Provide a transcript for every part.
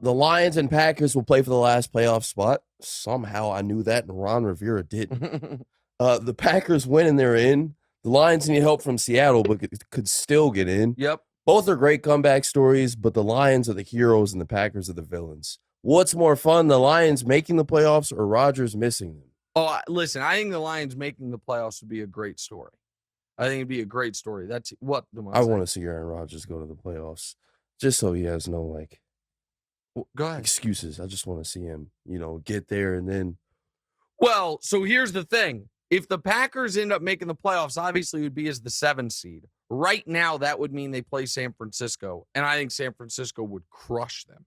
The Lions and Packers will play for the last playoff spot. Somehow I knew that, and Ron Rivera didn't. The Packers win and they're in. The Lions need help from Seattle, but could still get in. Yep. Both are great comeback stories, but the Lions are the heroes and the Packers are the villains. What's more fun, the Lions making the playoffs or Rodgers missing them? Oh, listen, I think the Lions making the playoffs would be a great story. I think it'd be a great story. That's what I want to see Aaron Rodgers go to the playoffs just so he has no, go ahead. excuses. I just want to see him, get there and then. Well, so here's the thing. If the Packers end up making the playoffs, obviously it would be as the 7th seed. Right now, that would mean they play San Francisco, and I think San Francisco would crush them.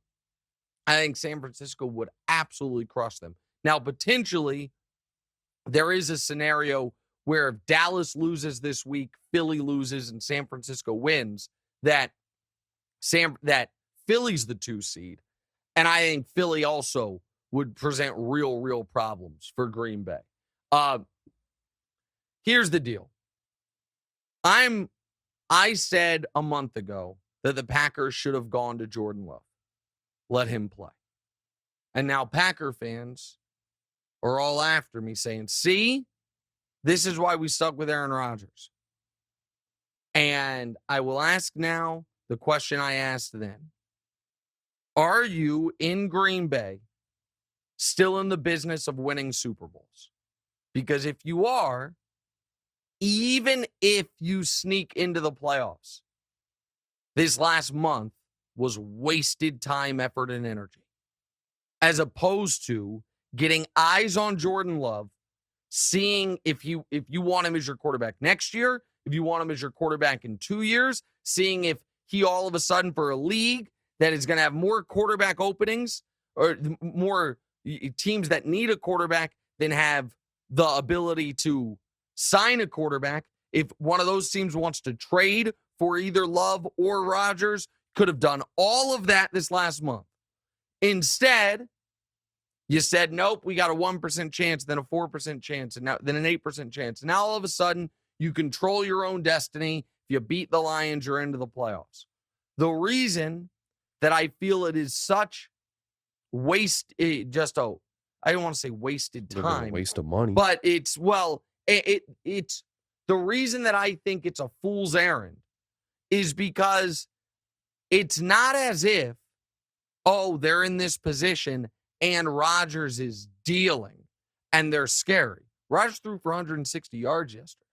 I think San Francisco would absolutely crush them. Now, potentially, there is a scenario where if Dallas loses this week, Philly loses, and San Francisco wins, that Philly's the 2 seed. And I think Philly also would present real problems for Green Bay. Here's the deal. I said a month ago that the Packers should have gone to Jordan Love. Let him play. And now Packer fans are all after me saying, see, this is why we stuck with Aaron Rodgers. And I will ask now the question I asked then. Are you in Green Bay still in the business of winning Super Bowls? Because if you are, even if you sneak into the playoffs, this last month was wasted time, effort, and energy. As opposed to getting eyes on Jordan Love, seeing if you want him as your quarterback next year, if you want him as your quarterback in 2 years, seeing if he all of a sudden for a league that is going to have more quarterback openings or more teams that need a quarterback than have the ability to sign a quarterback. If one of those teams wants to trade for either Love or Rodgers, could have done all of that this last month. Instead, you said, nope, we got a 1% chance, then a 4% chance, and now then an 8% chance. And now all of a sudden, you control your own destiny. If you beat the Lions, you're into the playoffs. The reason that I feel it is such I don't want to say wasted time. Waste of money. But it's the reason that I think it's a fool's errand is because it's not as if, they're in this position and Rodgers is dealing and they're scary. Rodgers threw for 160 yards yesterday.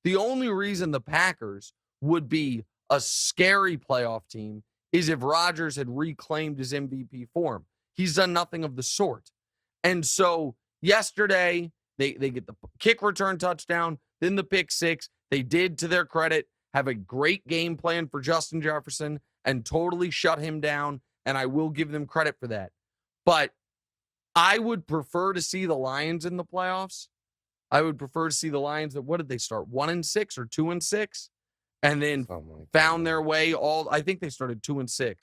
The only reason the Packers would be a scary playoff team is if Rodgers had reclaimed his MVP form. He's done nothing of the sort. And so yesterday, they get the kick return touchdown, then the pick six. They did, to their credit, have a great game plan for Justin Jefferson and totally shut him down, and I will give them credit for that. But I would prefer to see the Lions in the playoffs. I would prefer to see the Lions what did they start, 1-6 or 2-6? And then found their way I think they started 2-6.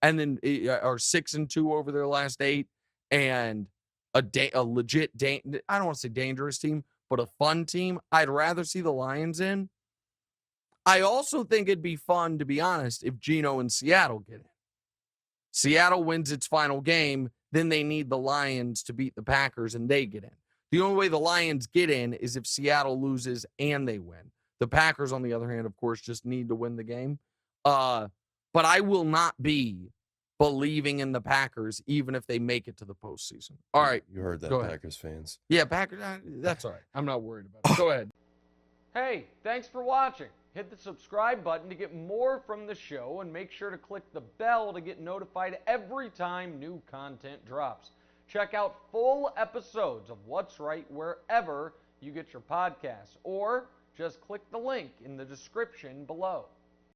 And then are 6-2 over their last 8. And a legit, I don't want to say dangerous team, but a fun team. I'd rather see the Lions in. I also think it'd be fun, to be honest, if Geno and Seattle get in. Seattle wins its final game, then they need the Lions to beat the Packers, and they get in. The only way the Lions get in is if Seattle loses and they win. The Packers, on the other hand, of course, just need to win the game. But I will not be believing in the Packers, even if they make it to the postseason. All right. You heard that, Packers fans. Yeah, Packers, that's all right. I'm not worried about it. Go ahead. Hey, thanks for watching. Hit the subscribe button to get more from the show, and make sure to click the bell to get notified every time new content drops. Check out full episodes of What's Right wherever you get your podcasts, or just click the link in the description below.